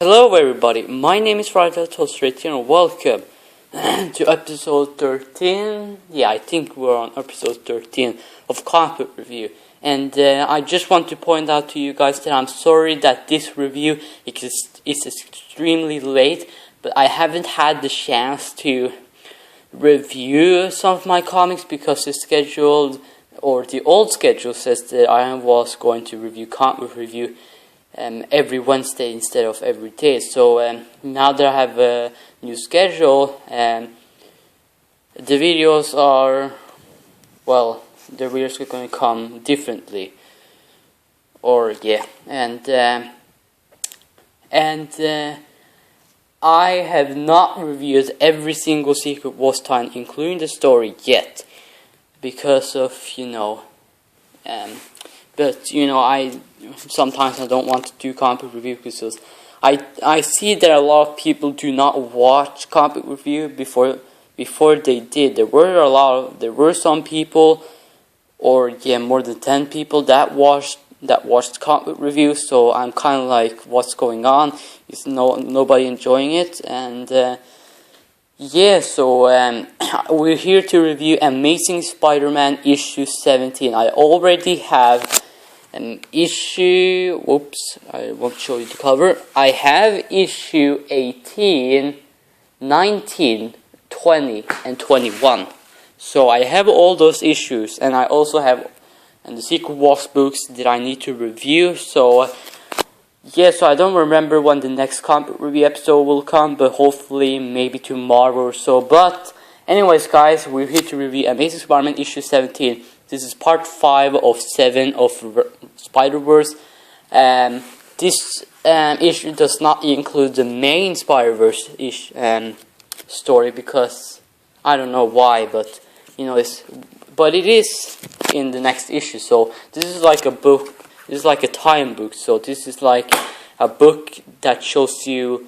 Hello everybody, my name is Ryder Tostratian and welcome to episode 13. Yeah, I think we're on episode 13 of Comic Review. And I just want to point out to you guys that I'm sorry that this review is extremely late, but I haven't had the chance to review some of my comics because the schedule, or the old schedule, says that I was going to review Comic Review every Wednesday instead of every day. So now that I have a new schedule, the videos are, well, the videos are going to come differently. I have not reviewed every single Secret Wars time, including the story, yet, because of, sometimes I don't want to do comic review because I see that a lot of people do not watch comic review before they did. There were some people, or more than 10 people that watched comic review. So I'm kind of like, what's going on? Is nobody enjoying it? And we're here to review Amazing Spider-Man issue 17. I already have an issue, I won't show you the cover. I have issue 18, 19, 20, and 21. So I have all those issues, and I also have the Secret Wars books that I need to review. So so I don't remember when the next comic review episode will come, but hopefully maybe tomorrow or so. But anyways, guys, we're here to review Amazing Spider-Man issue 17. This is part 5 of 7 of Spider-Verse. This issue does not include the main Spider-Verse story because I don't know why, but it is in the next issue. So this is like a book. This is like a tie-in book. So this is like a book that shows you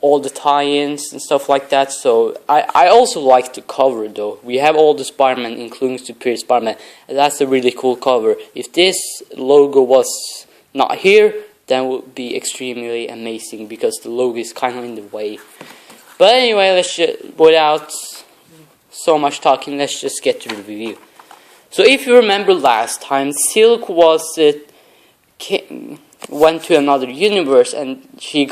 all the tie-ins and stuff like that. So I also like the cover though. We have all the Spider-Man, including Superior Spider-Man. That's a really cool cover. If this logo was not here, then it would be extremely amazing because the logo is kind of in the way. But anyway, without so much talking, let's just get to the review. So if you remember last time, Silk went to another universe and she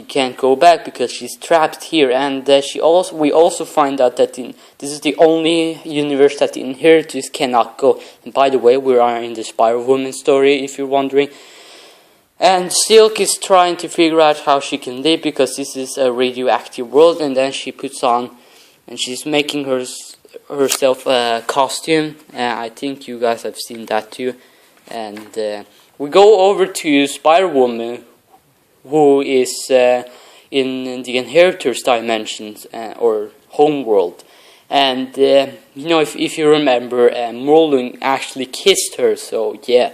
can't go back because she's trapped here. And we also find out that this is the only universe that the Inheritors cannot go. And by the way, we are in the Spider-Woman story, if you're wondering. And Silk is trying to figure out how she can live because this is a radioactive world. And then she puts on, and she's making herself a costume. I think you guys have seen that too. And we go over to Spider-Woman, who is in the Inheritors dimensions or homeworld. And if you remember, Mullen actually kissed her. So yeah,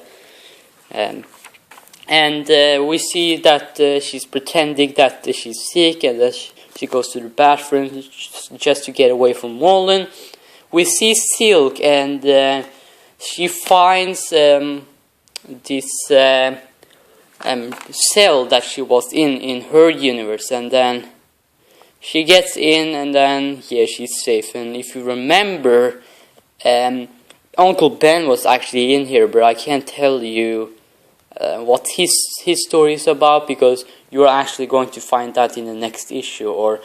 we see that she's pretending that she's sick and that she goes to the bathroom just to get away from Mullen. We see Silk, and she finds this cell that she was in her universe, and then she gets in, and then she's safe. And if you remember, Uncle Ben was actually in here, but I can't tell you what his story is about because you're actually going to find that in the next issue, or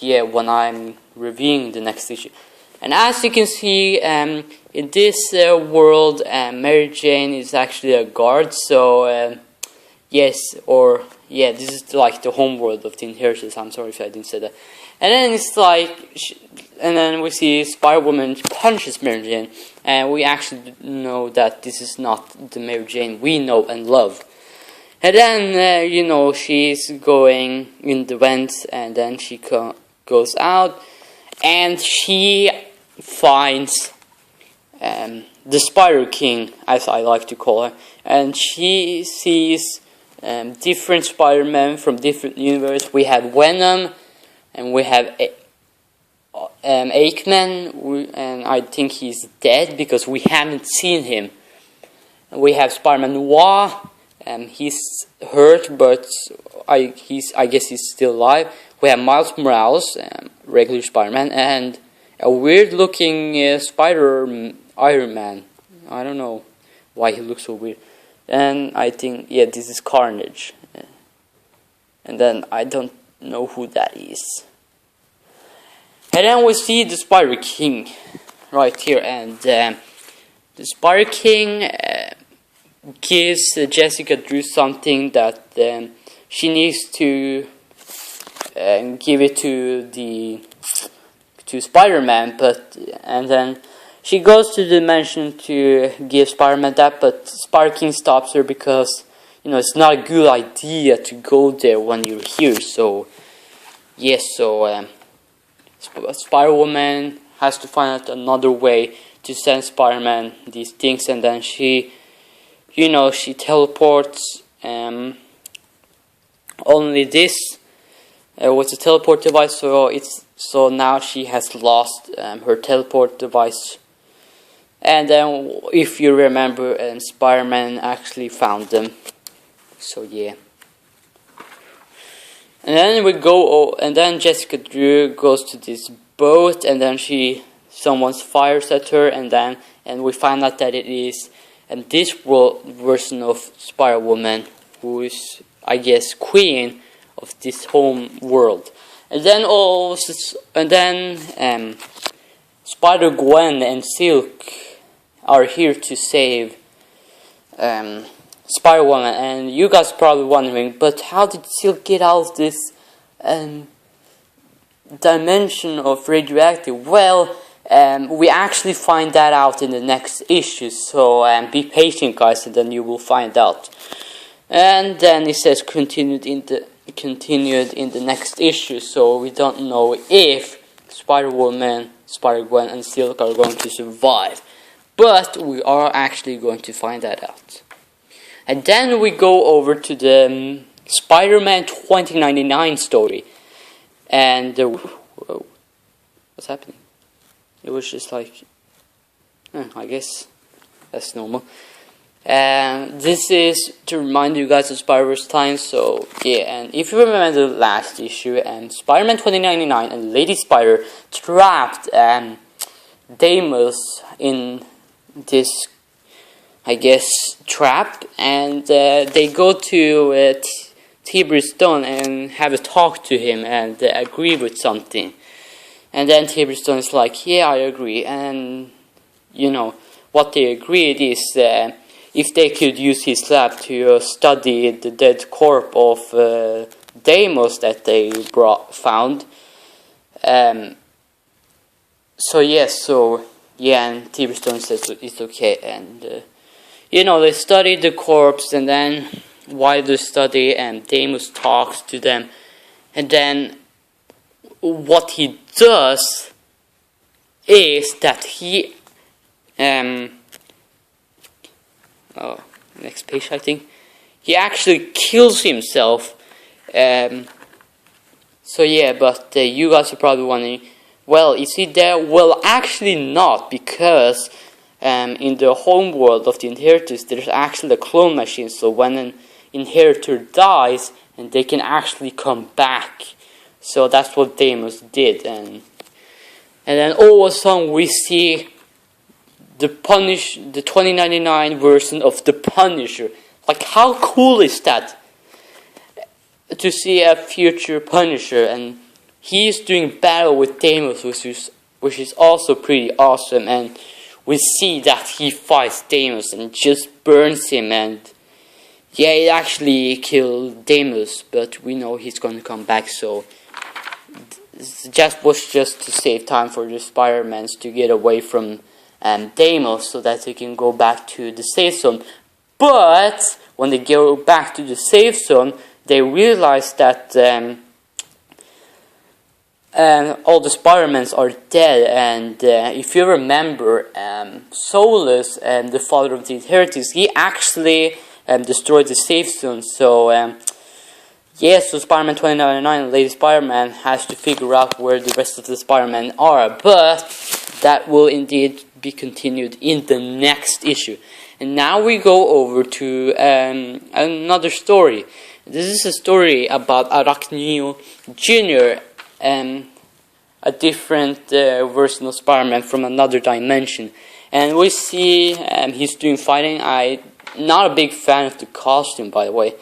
when I'm reviewing the next issue. And as you can see, in this world, Mary Jane is actually a guard. So this is like the home world of the Inheritors. I'm sorry if I didn't say that. And then and then we see Spider-Woman punches Mary Jane, and we actually know that this is not the Mary Jane we know and love. And then she's going in the vents, and then she goes out, and she finds the Spider King, as I like to call her, and she sees different Spider-Men from different universes. We have Venom, and we have Aikman, and I think he's dead because we haven't seen him. We have Spider-Man Noir, He's hurt, but I guess he's still alive. We have Miles Morales, regular Spider-Man, and a weird-looking Spider Iron Man. I don't know why he looks so weird. And I think, yeah, this is Carnage. And then I don't know who that is. And then we see the Spider King right here, and the Spider King gives Jessica Drew something that she needs to give it to Spider-Man, and then she goes to the dimension to give Spider-Man that, but Spider King stops her because it's not a good idea to go there when you're here. So yes, Spider-Woman has to find out another way to send Spider-Man these things, and then she teleports only this with a teleport device. So now she has lost her teleport device, and then if you remember, Spider-Man actually found them. So yeah. And then Jessica Drew goes to this boat, and then someone fires at her, and we find out that it is this version of Spider-Woman, who is, I guess, queen of this home world. And then Spider-Gwen and Silk are here to save Spider-Woman, and you guys are probably wondering, but how did Silk get out of this dimension of radioactive? Well, we actually find that out in the next issue, so be patient, guys, and then you will find out. And then it says continued in the next issue, so we don't know if Spider-Woman, Spider-Gwen, and Silk are going to survive, but we are actually going to find that out. And then we go over to the Spider-Man 2099 story. And whoa, what's happening? It was just like, I guess that's normal. And this is to remind you guys of Spider-Verse time. So yeah, and if you remember the last issue, Spider-Man 2099 and Lady Spider trapped Deimos in this, I guess, trap, and they go to Tiberius Stone and have a talk to him and agree with something. And then Tiberius Stone is like, yeah, I agree. And what they agreed is if they could use his lab to study the dead corpse of Deimos that they found. And Tiberius Stone says it's okay, and they study the corpse, and then while they study, Deimos talks to them, and then what he does is that he next page, I think, he actually kills himself. But you guys are probably wondering, well, is he there? Well, actually not, because in the home world of the Inheritors, there's actually a clone machine, so when an Inheritor dies, and they can actually come back. So that's what Deimos did, and then all of a sudden we see the 2099 version of the Punisher. Like, how cool is that? To see a future Punisher, and he's doing battle with Deimos, which is also pretty awesome, and we see that he fights Deimos and just burns him, and yeah, it actually killed Deimos, but we know he's going to come back, so it was just to save time for the Spider-Mans to get away from Deimos so that they can go back to the safe zone. But when they go back to the safe zone, they realize that all the Spider-Mans are dead, and if you remember, Solus, the father of the Inheritors, he actually destroyed the safe zone. So so Spider-Man 2099 and Lady Spider-Man has to figure out where the rest of the Spider-Man are, but that will indeed be continued in the next issue. And now we go over to another story. This is a story about Arachneo Jr., a different version of Spider-Man from another dimension. And we see he's doing fighting. I'm not a big fan of the costume, by the way.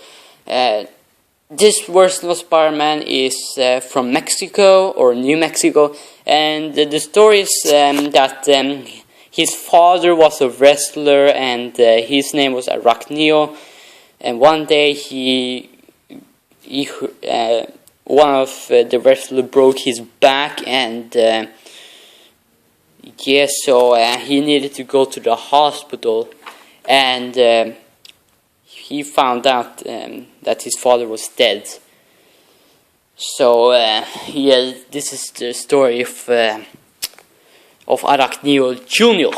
This version of Spider-Man is from Mexico, or New Mexico. And the story is that his father was a wrestler, and his name was Arachneo. And one day one of the wrestler broke his back, and so he needed to go to the hospital, and he found out that his father was dead. So this is the story of Arachneo Jr.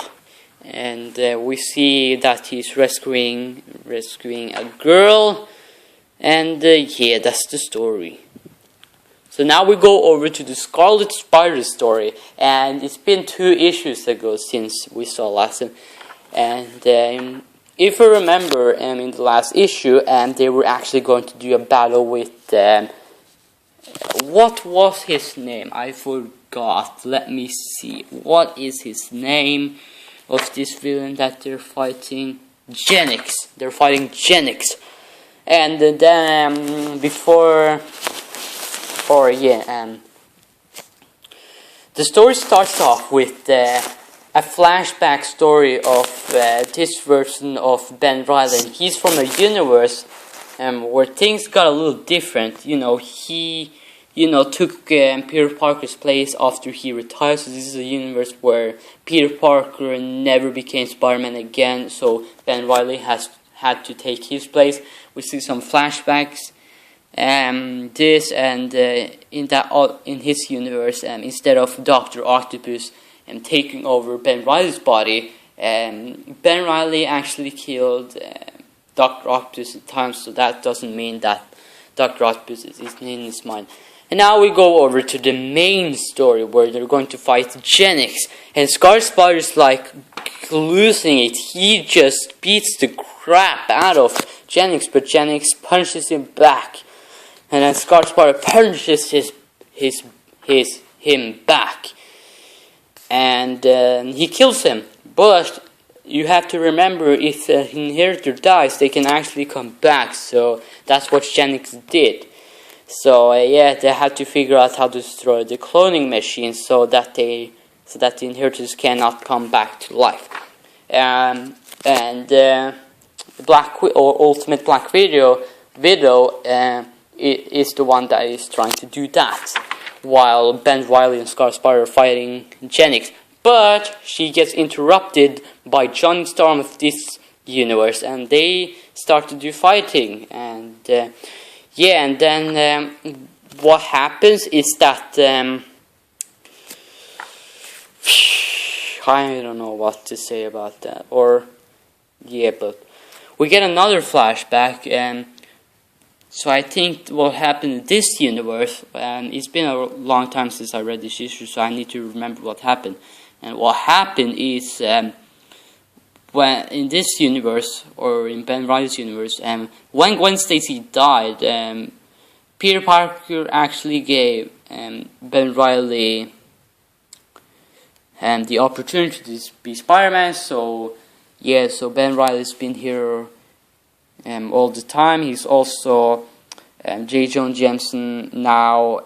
And we see that he's rescuing a girl, and that's the story. So now we go over to the Scarlet Spider story, and it's been 2 issues ago since we saw last time. And if you remember, in the last issue, they were actually going to do a battle with what was his name? I forgot. Let me see. What is his name of this villain that they're fighting? Genix. They're fighting Genix. And then the story starts off with a flashback story of this version of Ben Reilly. And he's from a universe where things got a little different. He took Peter Parker's place after he retired. So this is a universe where Peter Parker never became Spider-Man again. So Ben Reilly had to take his place. We see some flashbacks. In his universe, instead of Dr. Octopus taking over Ben Reilly's body, Ben Reilly actually killed Dr. Octopus at times, so that doesn't mean that Dr. Octopus is in his mind. And now we go over to the main story where they're going to fight Genix, and Scarlet Spider's like losing it. He just beats the crap out of Genix, but Genix punches him back. And then Scarlet Spider punches him back, and he kills him. But you have to remember, if the inheritor dies, they can actually come back. So that's what Genix did. So they had to figure out how to destroy the cloning machine so that the inheritors cannot come back to life. Ultimate Black Widow is the one that is trying to do that, while Ben Reilly and Scarlet Spider are fighting Genix. But she gets interrupted by Johnny Storm of this universe, and they start to do fighting. And and then what happens is that I don't know what to say about that. But we get another flashback, and so I think what happened in this universe, it's been a long time since I read this issue, so I need to remember what happened. And what happened is, when in this universe, or in Ben Reilly's universe, when Gwen Stacy died, Peter Parker actually gave Ben Reilly the opportunity to be Spider-Man. So Ben Reilly's been here all the time. He's also J. Jonah Jameson now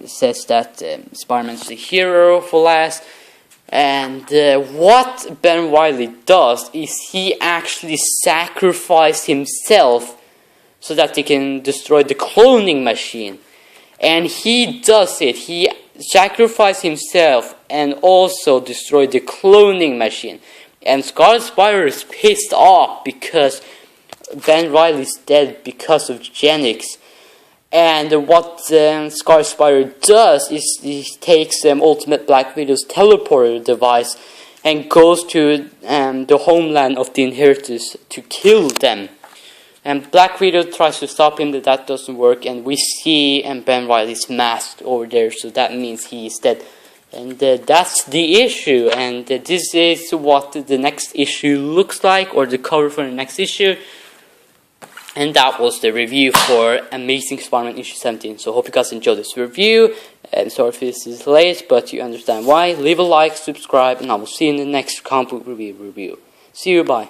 says that Spider-Man's a hero for last. And what Ben Reilly does is he actually sacrificed himself so that they can destroy the cloning machine. And he does it. He sacrificed himself and also destroyed the cloning machine. And Scarlet Spider is pissed off because Ben Reilly's dead because of Genix. And what Scarlet Spider does is he takes Ultimate Black Widow's teleporter device and goes to the homeland of the Inheritors to kill them. And Black Widow tries to stop him, but that doesn't work. And we see Ben Reilly's mask over there, so that means he is dead. And that's the issue, and this is what the next issue looks like, or the cover for the next issue. And that was the review for Amazing Spider-Man issue 17. So hope you guys enjoyed this review. And sorry if this is late, but you understand why. Leave a like, subscribe, and I will see you in the next comic book review. See you, bye.